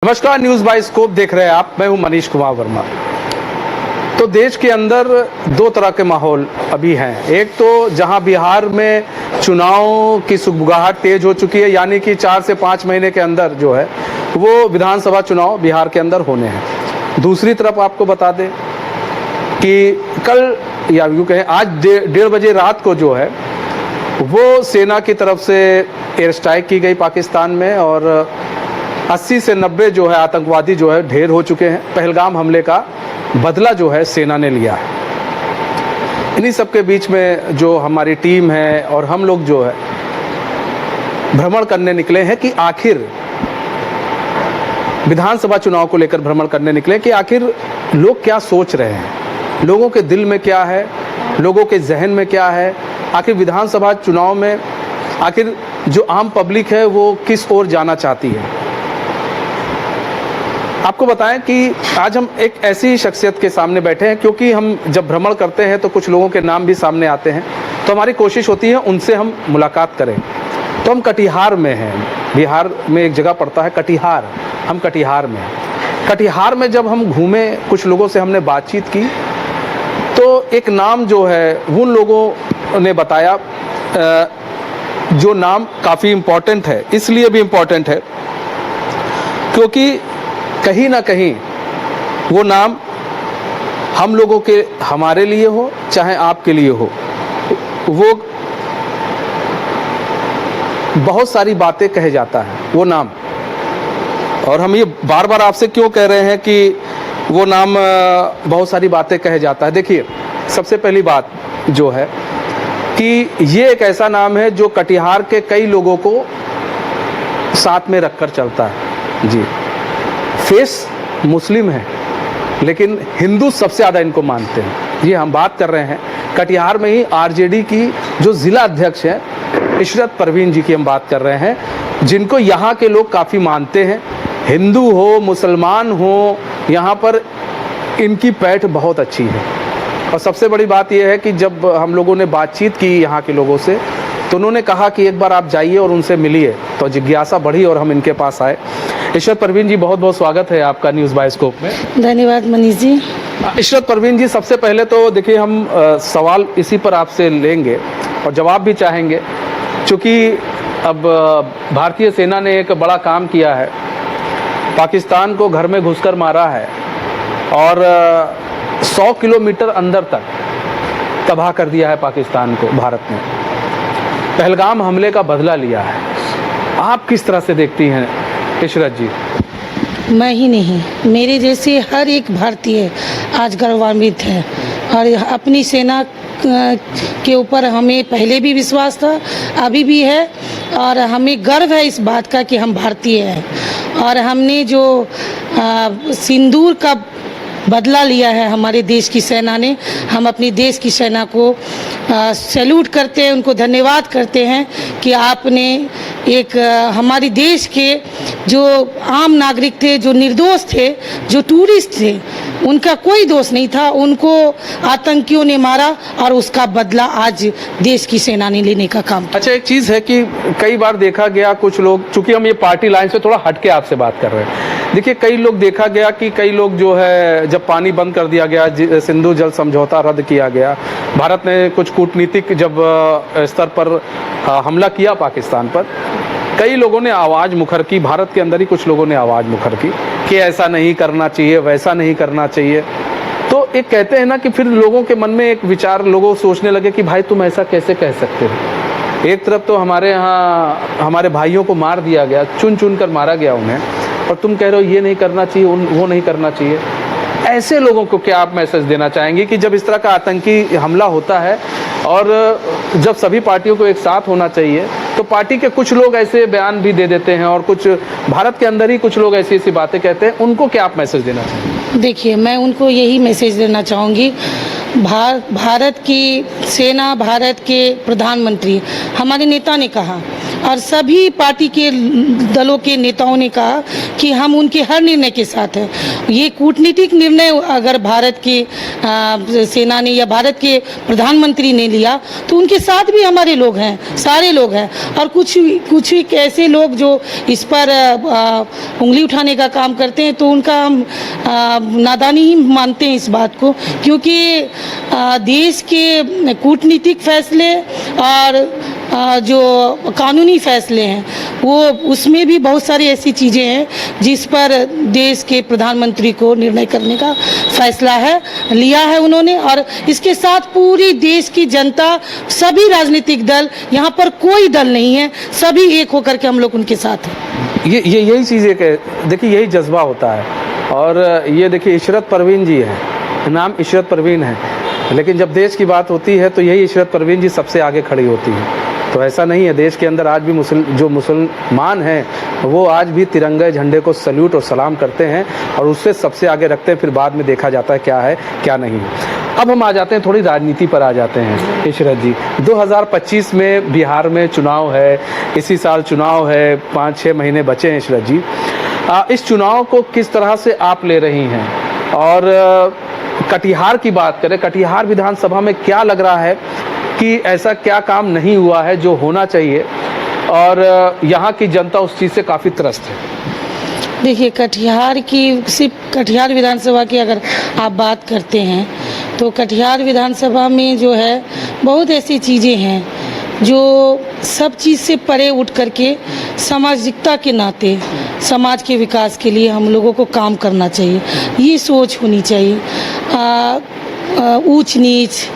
नमस्कार, news bye scope देख रहे हैं आप। मैं हूं मनीष कुमार वर्मा। तो देश के अंदर दो तरह के माहौल अभी हैं। एक तो जहां बिहार में चुनाव की सुगबुगाहट तेज हो चुकी है, यानी कि 4 से 5 महीने के अंदर जो है वो विधानसभा चुनाव बिहार के अंदर होने हैं। दूसरी तरफ आपको बता दें कि कल या यूँ कहें आज 1:30 बजे रात को जो है वो सेना की तरफ से एयर स्ट्राइक की गई पाकिस्तान में, और 80 से 90 जो है आतंकवादी जो है ढेर हो चुके हैं। पहलगाम हमले का बदला जो है सेना ने लिया है। इन्हीं सब के बीच में जो हमारी टीम है और हम लोग जो है भ्रमण करने निकले हैं कि आखिर विधानसभा चुनाव को लेकर भ्रमण करने निकले कि आखिर लोग क्या सोच रहे हैं, लोगों के दिल में क्या है, लोगों के जहन में क्या है। आखिर विधानसभा चुनाव में आखिर जो आम पब्लिक है वो किस ओर जाना चाहती है। आपको बताएं कि आज हम एक ऐसी शख्सियत के सामने बैठे हैं, क्योंकि हम जब भ्रमण करते हैं तो कुछ लोगों के नाम भी सामने आते हैं, तो हमारी कोशिश होती है उनसे हम मुलाकात करें। तो हम कटिहार में हैं, बिहार में एक जगह पड़ता है कटिहार, हम कटिहार में हैं। कटिहार में जब हम घूमे, कुछ लोगों से हमने बातचीत की, तो एक नाम जो है उन लोगों ने बताया, जो नाम काफ़ी इम्पोर्टेंट है। इसलिए भी इम्पोर्टेंट है क्योंकि कहीं ना कहीं वो नाम हम लोगों के, हमारे लिए हो चाहे आपके लिए हो, वो बहुत सारी बातें कह जाता है वो नाम। और हम ये बार बार आपसे क्यों कह रहे हैं कि वो नाम बहुत सारी बातें कह जाता है। देखिए, सबसे पहली बात जो है कि ये एक ऐसा नाम है जो कटिहार के कई लोगों को साथ में रखकर चलता है। जी, फेस मुस्लिम है लेकिन हिंदू सबसे ज़्यादा इनको मानते हैं। ये हम बात कर रहे हैं कटिहार में ही आरजेडी की जो ज़िला अध्यक्ष हैं इशरत परवीन जी की हम बात कर रहे हैं, जिनको यहाँ के लोग काफ़ी मानते हैं। हिंदू हो मुसलमान हो, यहाँ पर इनकी पैठ बहुत अच्छी है। और सबसे बड़ी बात यह है कि जब हम लोगों ने बातचीत की यहाँ के लोगों से, तो उन्होंने कहा कि एक बार आप जाइए और उनसे मिलिए। तो जिज्ञासा बढ़ी और हम इनके पास आए। इशरत परवीन जी, बहुत बहुत स्वागत है आपका न्यूज़ बाय स्कोप में। धन्यवाद मनीष जी। इशरत परवीन जी, सबसे पहले तो देखिए हम सवाल इसी पर आपसे लेंगे और जवाब भी चाहेंगे, क्योंकि अब भारतीय सेना ने एक बड़ा काम किया है, पाकिस्तान को घर में घुसकर मारा है और 100 किलोमीटर अंदर तक तबाह कर दिया है पाकिस्तान को भारत ने। पहलगाम हमले का बदला लिया है। आप किस तरह से देखती हैं इशरत जी? मैं ही नहीं, मेरे जैसे हर एक भारतीय आज गौरवान्वित है। और अपनी सेना के ऊपर हमें पहले भी विश्वास था, अभी भी है, और हमें गर्व है इस बात का कि हम भारतीय हैं। और हमने जो सिंदूर का बदला लिया है हमारे देश की सेना ने, हम अपनी देश की सेना को सैल्यूट करते हैं, उनको धन्यवाद करते हैं कि आपने एक हमारे देश के जो आम नागरिक थे, जो निर्दोष थे, जो टूरिस्ट थे, उनका कोई दोष नहीं था, उनको आतंकियों ने मारा और उसका बदला आज देश की सेना ने लेने का काम किया। अच्छा, एक चीज़ है कि कई बार देखा गया कुछ लोग, चूंकि हम ये पार्टी लाइन से थोड़ा हटके आपसे बात कर रहे हैं, देखिए कई लोग देखा गया कि कई लोग जो है जब पानी बंद कर दिया गया, सिंधु जल समझौता रद्द किया गया, भारत ने कुछ कूटनीतिक जब स्तर पर हमला किया पाकिस्तान पर, कई लोगों ने आवाज़ मुखर की, भारत के अंदर ही कुछ लोगों ने आवाज़ मुखर की कि ऐसा नहीं करना चाहिए, वैसा नहीं करना चाहिए। तो एक कहते हैं ना कि फिर लोगों के मन में एक विचार, लोगों सोचने लगे कि भाई तुम ऐसा कैसे कह सकते हो। एक तरफ तो हमारे यहाँ हमारे भाइयों को मार दिया गया, चुन चुन कर मारा गया उन्हें, और तुम कह रहे हो ये नहीं करना चाहिए, वो नहीं करना चाहिए। ऐसे लोगों को क्या आप मैसेज देना चाहेंगे कि जब इस तरह का आतंकी हमला होता है और जब सभी पार्टियों को एक साथ होना चाहिए, तो पार्टी के कुछ लोग ऐसे बयान भी दे देते हैं और कुछ भारत के अंदर ही कुछ लोग ऐसी ऐसी बातें कहते हैं, उनको क्या आप मैसेज देना चाहेंगे? देखिए, मैं उनको यही मैसेज देना चाहूँगी, भारत की सेना, भारत के प्रधानमंत्री, हमारे नेता ने कहा और सभी पार्टी के दलों के नेताओं ने कहा कि हम उनके हर निर्णय के साथ हैं। ये कूटनीतिक निर्णय अगर भारत के सेना ने या भारत के प्रधानमंत्री ने लिया तो उनके साथ भी हमारे लोग हैं, सारे लोग हैं। और कुछ ऐसे लोग जो इस पर उंगली उठाने का काम करते हैं तो उनका हम नादानी ही मानते हैं इस बात को, क्योंकि देश के कूटनीतिक फैसले और जो कानूनी फैसले हैं वो उसमें भी बहुत सारी ऐसी चीज़ें हैं जिस पर देश के प्रधानमंत्री को निर्णय करने का फैसला लिया है उन्होंने। और इसके साथ पूरी देश की जनता, सभी राजनीतिक दल, यहाँ पर कोई दल नहीं है, सभी एक होकर के हम लोग उनके साथ हैं। यही चीज़ देखिए, यही जज्बा होता है। और ये देखिए इशरत परवीन जी हैं, नाम इशरत परवीन है, लेकिन जब देश की बात होती है तो यही इशरत परवीन जी सबसे आगे खड़ी होती है। तो ऐसा नहीं है, देश के अंदर आज भी जो मुसलमान हैं वो आज भी तिरंगे झंडे को सल्यूट और सलाम करते हैं और उससे सबसे आगे रखते हैं। फिर बाद में देखा जाता है क्या नहीं। अब हम आ जाते हैं, थोड़ी राजनीति पर आ जाते हैं इशरत जी। 2025 में बिहार में चुनाव है, इसी साल चुनाव है, 5-6 महीने बचे हैं इशरत जी। इस चुनाव को किस तरह से आप ले रही हैं? और कटिहार की बात करें, कटिहार विधानसभा में क्या लग रहा है कि ऐसा क्या काम नहीं हुआ है जो होना चाहिए और यहाँ की जनता उस चीज़ से काफ़ी त्रस्त है? देखिए, सिर्फ कटिहार विधानसभा की अगर आप बात करते हैं तो कटिहार विधानसभा में जो है बहुत ऐसी चीज़ें हैं जो सब चीज़ से परे उठ करके सामाजिकता के नाते समाज के विकास के लिए हम लोगों को काम करना चाहिए। ये सोच होनी चाहिए। ऊंच नीच,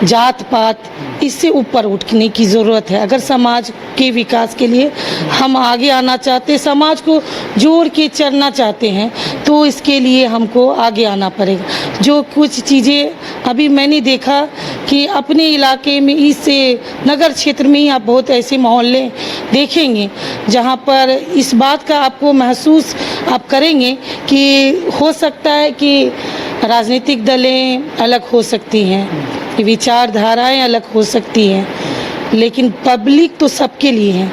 जात पात, इससे ऊपर उठने की ज़रूरत है। अगर समाज के विकास के लिए हम आगे आना चाहते, समाज को जोड़ के चलना चाहते हैं तो इसके लिए हमको आगे आना पड़ेगा। जो कुछ चीज़ें अभी मैंने देखा कि अपने इलाके में, इस नगर क्षेत्र में ही आप बहुत ऐसे मोहल्ले देखेंगे जहां पर इस बात का आपको महसूस आप करेंगे कि हो सकता है कि राजनीतिक दलें अलग हो सकती हैं, विचारधाराएं अलग हो सकती हैं, लेकिन पब्लिक तो सबके लिए है।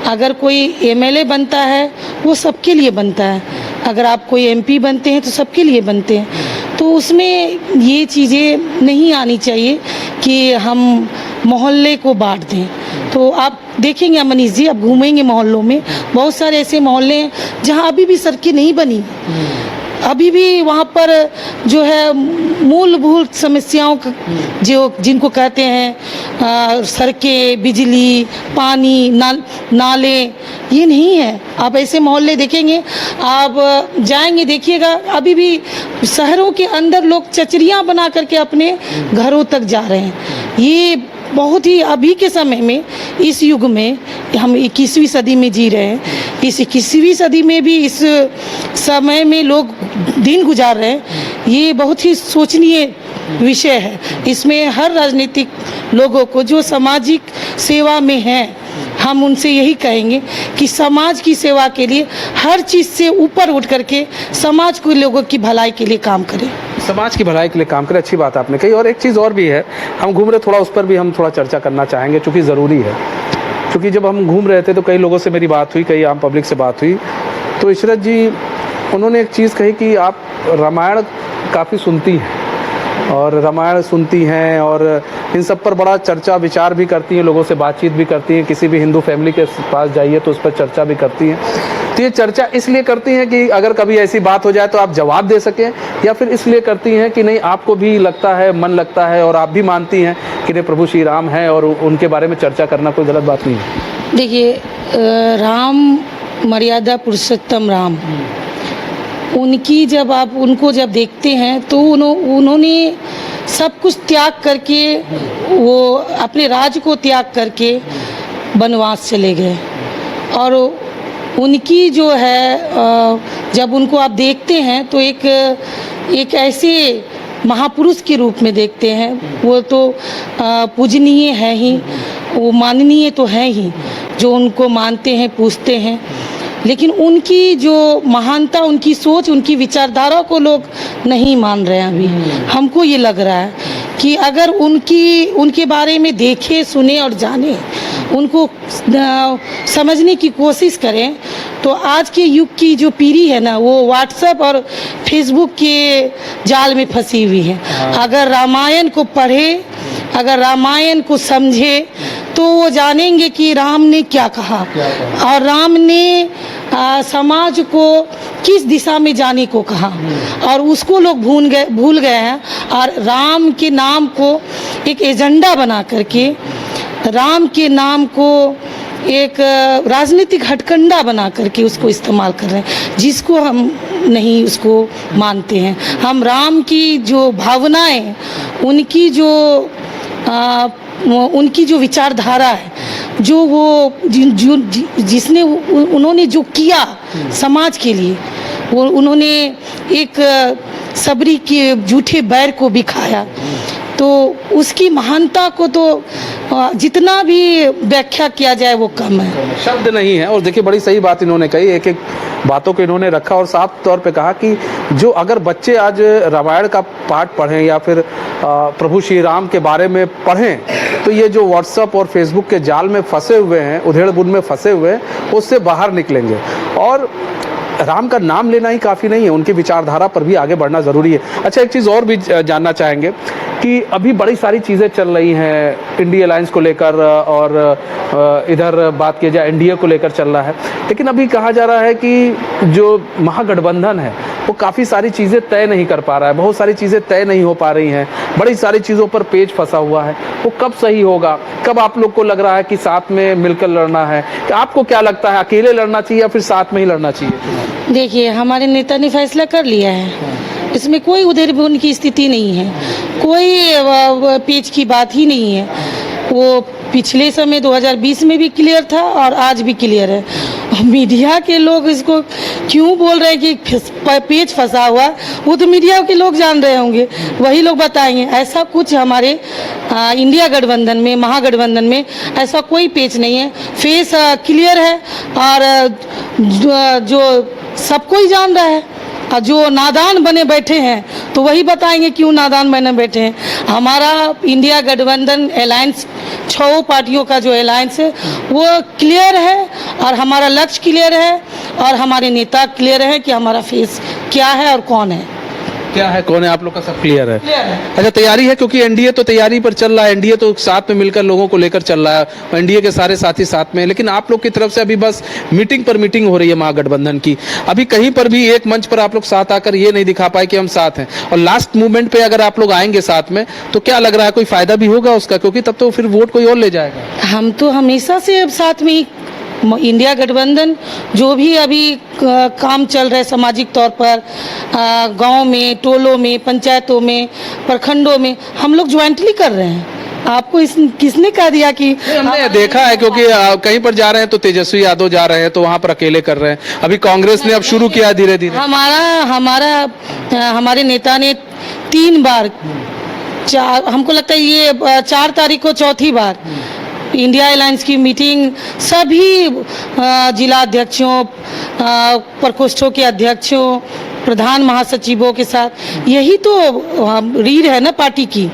अगर कोई एमएलए बनता है वो सबके लिए बनता है, अगर आप कोई एमपी बनते हैं तो सबके लिए बनते हैं। तो उसमें ये चीज़ें नहीं आनी चाहिए कि हम मोहल्ले को बांट दें। तो आप देखेंगे मनीष जी, आप घूमेंगे मोहल्लों में, बहुत सारे ऐसे मोहल्ले हैं जहाँ अभी भी सड़कें नहीं बनी, अभी भी वहाँ पर जो है मूलभूत समस्याओं जिनको कहते हैं सड़कें, बिजली, पानी, नाले, ये नहीं है। आप ऐसे मोहल्ले देखेंगे, आप जाएंगे देखिएगा, अभी भी शहरों के अंदर लोग चचरियाँ बना करके अपने घरों तक जा रहे हैं। ये बहुत ही अभी के समय में, इस युग में, हम 21वीं सदी में जी रहे हैं। इस 21वीं सदी में भी इस समय में लोग दिन गुजार रहे हैं, ये बहुत ही सोचनीय विषय है। इसमें हर राजनीतिक लोगों को जो सामाजिक सेवा में हैं, हम उनसे यही कहेंगे कि समाज की सेवा के लिए हर चीज़ से ऊपर उठ करके समाज को, लोगों की भलाई के लिए काम करें। समाज की भलाई के लिए काम करें, अच्छी बात आपने कही। और एक चीज़ और भी है, हम घूम रहे, थोड़ा उस पर भी हम थोड़ा चर्चा करना चाहेंगे, चूँकि ज़रूरी है। क्योंकि जब हम घूम रहे थे तो कई लोगों से मेरी बात हुई, कई आम पब्लिक से बात हुई, तो इशरत जी उन्होंने एक चीज़ कही कि आप रामायण काफ़ी सुनती हैं और रामायण सुनती हैं और इन सब पर बड़ा चर्चा विचार भी करती हैं, लोगों से बातचीत भी करती हैं, किसी भी हिंदू फैमिली के पास जाइए तो उस पर चर्चा भी करती हैं। तो ये चर्चा इसलिए करती हैं कि अगर कभी ऐसी बात हो जाए तो आप जवाब दे सकें, या फिर इसलिए करती हैं कि नहीं आपको भी लगता है, मन लगता है और आप भी मानती हैं कि नहीं प्रभु श्री राम हैं और उनके बारे में चर्चा करना कोई गलत बात नहीं है? देखिए, राम मर्यादा पुरुषोत्तम राम, उनकी जब आप उनको जब देखते हैं तो उन्होंने सब कुछ त्याग करके, वो अपने राज्य को त्याग करके वनवास चले गए। और उनकी जो है, जब उनको आप देखते हैं तो एक ऐसे महापुरुष के रूप में देखते हैं। वो तो पूजनीय है ही, वो माननीय तो है ही, जो उनको मानते हैं, पूजते हैं। लेकिन उनकी जो महानता, उनकी सोच, उनकी विचारधारा को लोग नहीं मान रहे हैं अभी। हमको ये लग रहा है कि अगर उनके बारे में देखें, सुने और जाने, उनको समझने की कोशिश करें, तो आज के युग की जो पीढ़ी है ना, वो व्हाट्सएप और फेसबुक के जाल में फंसी हुई है। अगर रामायण को पढ़े, अगर रामायण को समझे, तो वो जानेंगे कि राम ने क्या कहा और राम ने समाज को किस दिशा में जाने को कहा, और उसको लोग भूल गए हैं। और राम के नाम को एक एजेंडा बना करके, राम के नाम को एक राजनीतिक हथकंडा बना करके उसको इस्तेमाल कर रहे हैं, जिसको हम नहीं उसको मानते हैं। हम राम की जो भावनाएं, उनकी जो विचारधारा है, जो वो जिसने उन्होंने जो किया समाज के लिए, वो उन्होंने एक सबरी के झूठे बैर को भी खाया, तो उसकी महानता को तो जितना भी व्याख्या किया जाए वो कम है, शब्द नहीं है। और देखिए बड़ी सही बात इन्होंने कही, एक एक बातों को इन्होंने रखा और साफ तौर पे कहा कि जो अगर बच्चे आज रामायण का पाठ पढ़ें या फिर प्रभु श्री राम के बारे में पढ़ें, तो ये जो व्हाट्सएप और फेसबुक के जाल में फंसे हुए हैं, उधेड़-बुन में फंसे हुए हैं, उससे बाहर निकलेंगे। और राम का नाम लेना ही काफ़ी नहीं है, उनकी विचारधारा पर भी आगे बढ़ना ज़रूरी है। अच्छा, एक चीज़ और भी जानना चाहेंगे कि अभी बड़ी सारी चीज़ें चल रही हैं इंडिया अलायंस को लेकर, और इधर बात किया जाए एनडीए को लेकर चल रहा है, लेकिन अभी कहा जा रहा है कि जो महागठबंधन है वो काफ़ी सारी चीज़ें तय नहीं कर पा रहा है, बहुत सारी चीज़ें तय नहीं हो पा रही हैं, बड़ी सारी चीज़ों पर पेच फंसा हुआ है। वो कब सही होगा? कब आप लोग को लग रहा है कि साथ में मिलकर लड़ना है? आपको क्या लगता है, अकेले लड़ना चाहिए या फिर साथ में ही लड़ना चाहिए? देखिए, हमारे नेता ने फैसला कर लिया है, इसमें कोई उधेड़-बुन की स्थिति नहीं है, कोई पेच की बात ही नहीं है। वो पिछले समय 2020 में भी क्लियर था और आज भी क्लियर है। मीडिया के लोग इसको क्यों बोल रहे हैं कि पेच फंसा हुआ, वो तो मीडिया के लोग जान रहे होंगे, वही लोग बताएंगे। ऐसा कुछ हमारे इंडिया गठबंधन में, महागठबंधन में ऐसा कोई पेच नहीं है, फेस क्लियर है और जो सबको ही जान रहा है। और जो नादान बने बैठे हैं तो वही बताएंगे क्यों नादान बने बैठे हैं। हमारा इंडिया गठबंधन अलायंस, 6 पार्टियों का जो अलायंस है वो क्लियर है और हमारा लक्ष्य क्लियर है और हमारे नेता क्लियर है कि हमारा फेस क्या है और कौन है, क्या है कौन है, आप लोग का सब क्लियर है। क्लियर है। अच्छा, तैयारी है, क्योंकि एनडीए तो तैयारी पर चल रहा है, एनडीए तो साथ में मिलकर लोगों को लेकर चल रहा है, एनडीए के सारे साथी साथ में, लेकिन आप लोग की तरफ से अभी बस मीटिंग पर मीटिंग हो रही है महागठबंधन की। अभी कहीं पर भी एक मंच पर आप लोग साथ आकर ये नहीं दिखा पाए कि हम साथ हैं, और लास्ट मूवमेंट पे अगर आप लोग आएंगे साथ में तो क्या लग रहा है कोई फायदा भी होगा उसका, क्योंकि तब तो फिर वोट कोई और ले जाएगा। हम तो हमेशा से अब साथ में ही, इंडिया गठबंधन जो भी अभी काम चल रहा है सामाजिक तौर पर, गांव में, टोलों में, पंचायतों में, प्रखंडों में, हम लोग ज्वाइंटली कर रहे हैं। आपको किसने कह दिया कि हमने देखा है, क्योंकि कहीं पर जा रहे हैं तो तेजस्वी यादव जा रहे हैं तो वहां पर अकेले कर रहे हैं, अभी कांग्रेस ने अब शुरू किया धीरे धीरे। हमारे नेता ने 3 बार, हमको लगता है ये 4 तारीख को चौथी बार इंडिया अलायंस की मीटिंग सभी जिला अध्यक्षों, प्रकोष्ठों के अध्यक्षों, प्रधान महासचिवों के साथ, यही तो रीढ़ है ना पार्टी की।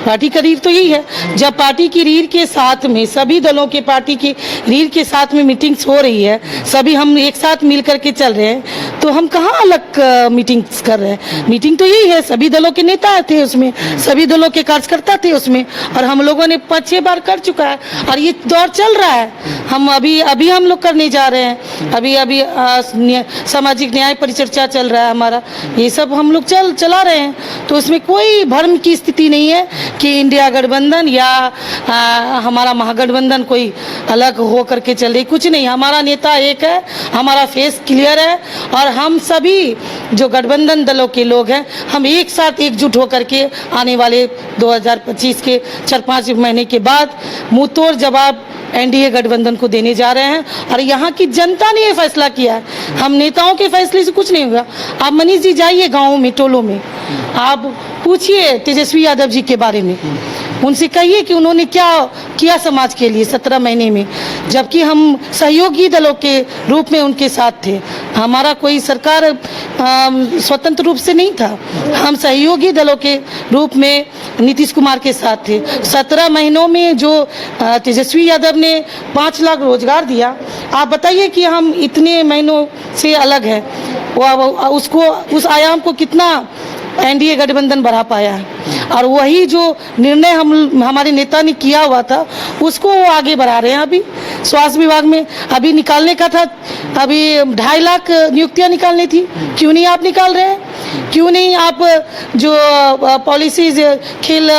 पार्टी का रीढ़ तो यही है। जब पार्टी की रीढ़ के साथ में, सभी दलों के पार्टी की रीढ़ के साथ में मीटिंग्स हो रही है, सभी हम एक साथ मिल करके चल रहे हैं, तो हम कहाँ अलग मीटिंग्स कर रहे हैं। मीटिंग तो यही है, सभी दलों के नेता थे उसमें, सभी दलों के कार्यकर्ता थे उसमें, और हम लोगों ने 5-6 बार कर चुका है और ये दौर चल रहा है। हम अभी हम लोग करने जा रहे हैं, अभी सामाजिक न्याय परिचर्चा चल रहा है हमारा, ये सब हम लोग चला रहे हैं। तो उसमें कोई भ्रम की स्थिति नहीं है कि इंडिया गठबंधन या हमारा महागठबंधन कोई अलग हो करके चल रही, कुछ नहीं। हमारा नेता एक है, हमारा फेस क्लियर है, और हम सभी जो गठबंधन दलों के लोग हैं, हम एक साथ एकजुट होकर के आने वाले 2025 के 4-5 महीने के बाद मुंहतोड़ जवाब एनडीए गठबंधन को देने जा रहे हैं। और यहाँ की जनता ने ये फैसला किया है, हम नेताओं के फैसले से कुछ नहीं होगा। आप मनीष जी जाइए गाँव में, टोलों में, आप पूछिए तेजस्वी यादव जी के बारे में, उनसे कहिए कि उन्होंने क्या किया समाज के लिए 17 महीने में, जबकि हम सहयोगी दलों के रूप में उनके साथ थे। हमारा कोई सरकार स्वतंत्र रूप से नहीं था, हम सहयोगी दलों के रूप में नीतीश कुमार के साथ थे। 17 महीनों में जो तेजस्वी यादव ने 5 लाख रोजगार दिया, आप बताइए कि हम इतने महीनों से अलग है, उसको उस आयाम को कितना एनडीए गठबंधन बढ़ा पाया है। और वही जो निर्णय हमारे नेता ने किया हुआ था उसको वो आगे बढ़ा रहे हैं। अभी स्वास्थ्य विभाग में अभी निकालने का था, अभी 2.5 लाख नियुक्तियां निकालनी थी, क्यों नहीं आप निकाल रहे हैं? क्यों नहीं आप जो पॉलिसीज खेल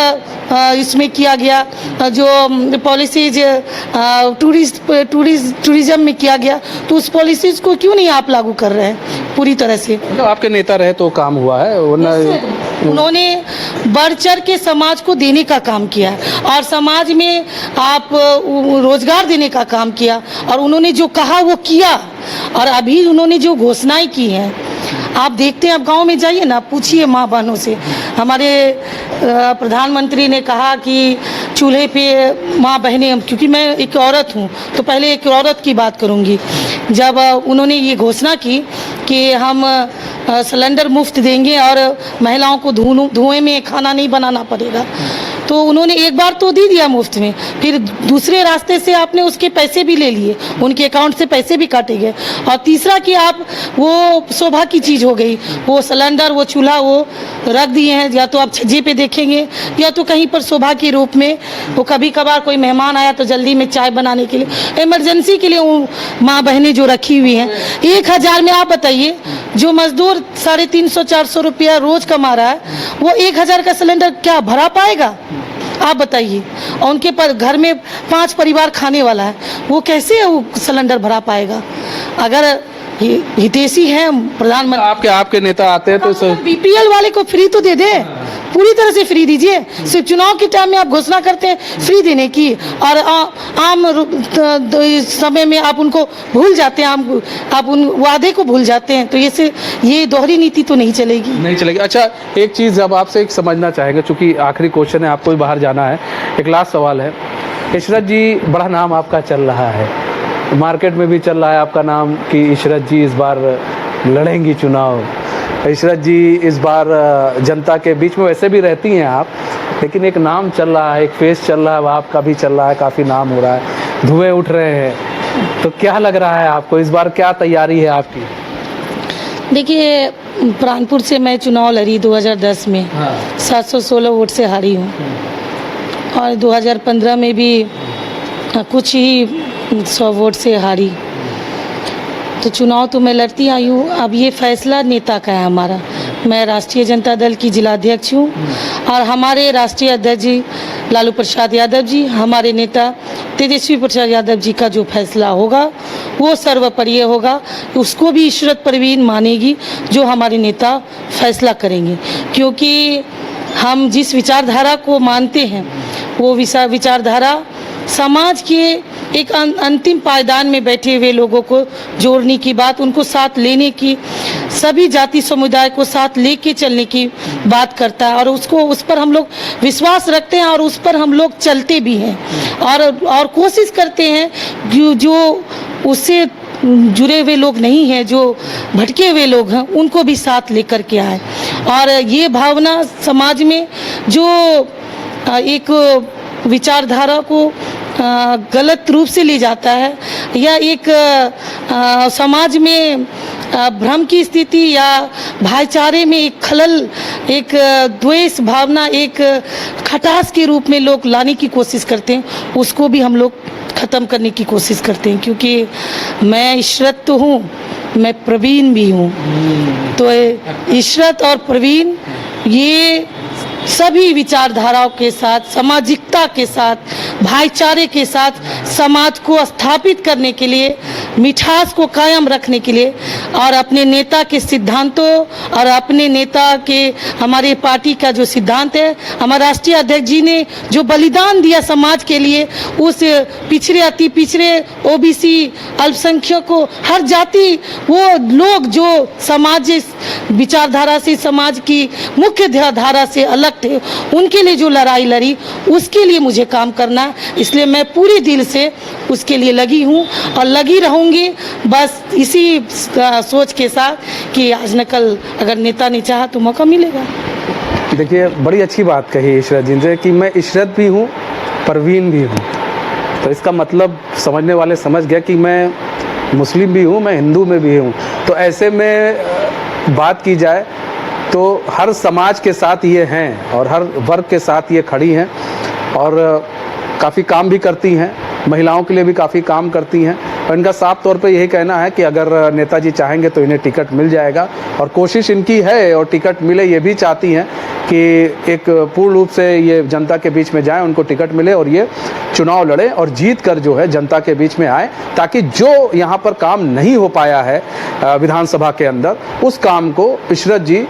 इसमें किया गया, जो पॉलिसीज टूरिज्म में किया गया, तो उस पॉलिसीज को क्यों नहीं आप लागू कर रहे हैं पूरी तरह से? मतलब आपके नेता रहे तो काम हुआ है, वरना उन्होंने बढ़ चढ़ के समाज को देने का काम किया और समाज में आप रोजगार देने का काम किया, और उन्होंने जो कहा वो किया। और अभी उन्होंने जो घोषणाएं की हैं, आप देखते हैं, आप गांव में जाइए ना, पूछिए माँ बहनों से। हमारे प्रधानमंत्री ने कहा कि चूल्हे पे माँ बहनें, क्योंकि मैं एक औरत हूँ तो पहले एक औरत की बात करूँगी। जब उन्होंने ये घोषणा की कि हम सिलेंडर मुफ्त देंगे और महिलाओं को धुएं में खाना नहीं बनाना पड़ेगा, तो उन्होंने एक बार तो दे दिया मुफ्त में, फिर दूसरे रास्ते से आपने उसके पैसे भी ले लिए, उनके अकाउंट से पैसे भी काटे गए। और तीसरा कि आप वो शोभा की चीज़ हो गई, वो सिलेंडर, वो चूल्हा वो रख दिए हैं, या तो आप छज्जे पे देखेंगे या तो कहीं पर शोभा के रूप में। वो कभी कभार कोई मेहमान आया तो जल्दी में चाय बनाने के लिए, इमरजेंसी के लिए वो माँ बहनें जो रखी हुई हैं। 1000 में आप बताइए, जो मजदूर 350-400 रुपया रोज कमा रहा है, वो 1000 का सिलेंडर क्या भरा पाएगा? आप बताइए। और उनके पर घर में 5 परिवार खाने वाला है, वो कैसे वो सिलेंडर भरा पाएगा? अगर हितैषी है प्रधानमंत्री, आपके नेता आते हैं तो बीपीएल वाले को फ्री तो दे दे, पूरी तरह से फ्री दीजिए। सिर्फ चुनाव के टाइम में आप घोषणा करते हैं फ्री देने की, और आम समय में आप उनको भूल जाते हैं, आप उन वादे को भूल जाते हैं। तो ये दोहरी नीति तो नहीं चलेगी। अच्छा, एक चीज़ अब आपसे एक समझना चाहेंगे, चूँकि आखिरी क्वेश्चन है, आपको भी बाहर जाना है। एक लास्ट सवाल है, इशरत जी, बड़ा नाम आपका चल रहा है, मार्केट में भी चल रहा है आपका नाम कि इशरत जी इस बार लड़ेंगी चुनाव। इशरत जी इस बार जनता के बीच में वैसे भी रहती हैं आप, लेकिन एक नाम चल रहा है, एक फेस चल रहा है, आपका भी चल रहा है, काफ़ी नाम हो रहा है, धुएं उठ रहे हैं, तो क्या लग रहा है आपको, इस बार क्या तैयारी है आपकी? देखिए, प्राणपुर से मैं चुनाव लड़ी 2010 में, 716 वोट से हारी हूँ, और 2015 में भी कुछ ही 100 वोट से हारी। तो चुनाव तो मैं लड़ती आई हूँ। अब ये फैसला नेता का है हमारा। मैं राष्ट्रीय जनता दल की जिलाध्यक्ष हूँ, और हमारे राष्ट्रीय अध्यक्ष जी लालू प्रसाद यादव जी, हमारे नेता तेजस्वी प्रसाद यादव जी का जो फैसला होगा वो सर्वोपरि होगा। उसको भी इशरत परवीन मानेगी जो हमारे नेता फैसला करेंगे, क्योंकि हम जिस विचारधारा को मानते हैं वो विचारधारा समाज के एक अंतिम पायदान में बैठे हुए लोगों को जोड़ने की बात, उनको साथ लेने की, सभी जाति समुदाय को साथ लेके चलने की बात करता है, और उस पर हम लोग विश्वास रखते हैं और उस पर हम लोग चलते भी हैं, और कोशिश करते हैं जो उससे जुड़े हुए लोग नहीं हैं, जो भटके हुए लोग हैं, उनको भी साथ लेकर के आए। और ये भावना समाज में जो एक विचारधारा को गलत रूप से ले जाता है, या एक समाज में भ्रम की स्थिति या भाईचारे में एक खलल, एक द्वेष भावना, एक खटास के रूप में लोग लाने की कोशिश करते हैं, उसको भी हम लोग ख़त्म करने की कोशिश करते हैं। क्योंकि मैं इशरत तो हूँ, मैं प्रवीण भी हूँ, तो इशरत और प्रवीण ये सभी विचारधाराओं के साथ, सामाजिकता के साथ, भाईचारे के साथ समाज को स्थापित करने के लिए, मिठास को कायम रखने के लिए, और अपने नेता के सिद्धांतों और अपने नेता के, हमारे पार्टी का जो सिद्धांत है, हमारे राष्ट्रीय अध्यक्ष जी ने जो बलिदान दिया समाज के लिए, उस पिछड़े, अति पिछड़े, ओबीसी, अल्पसंख्यकों, हर जाति, वो लोग जो समाज विचारधारा से, समाज की मुख्य धारा से अलग थे, उनके लिए जो लड़ाई लड़ी, उसके लिए मुझे काम करना है। इसलिए मैं पूरी दिल से उसके लिए लगी हूँ और लगी रहूँगी, बस इसी सोच के साथ कि आज न कल अगर नेता ने चाहा तो मौका मिलेगा। देखिए बड़ी अच्छी बात कही इशरत जी ने कि मैं इशरत भी हूँ, परवीन भी हूँ। तो इसका मतलब समझने वाले समझ गए कि मैं मुस्लिम भी हूँ, मैं हिंदू में भी हूँ। तो ऐसे में बात की जाए तो हर समाज के साथ ये हैं और हर वर्ग के साथ ये खड़ी हैं और काफ़ी काम भी करती हैं, महिलाओं के लिए भी काफ़ी काम करती हैं। और इनका साफ तौर पे यही कहना है कि अगर नेताजी चाहेंगे तो इन्हें टिकट मिल जाएगा और कोशिश इनकी है और टिकट मिले, ये भी चाहती हैं कि एक पूर्ण रूप से ये जनता के बीच में जाएं, उनको टिकट मिले और ये चुनाव लड़े और जीत कर जो है जनता के बीच में आए, ताकि जो यहाँ पर काम नहीं हो पाया है विधानसभा के अंदर, उस काम को इशरत जी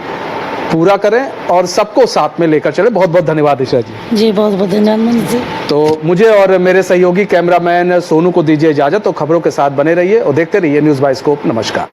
पूरा करें और सबको साथ में लेकर चले। बहुत बहुत धन्यवाद इशरत जी। बहुत बहुत धन्यवाद जी। तो मुझे और मेरे सहयोगी कैमरामैन सोनू को दीजिए इजाजत। तो खबरों के साथ बने रहिए और देखते रहिए न्यूज़ बाइस्कोप। नमस्कार।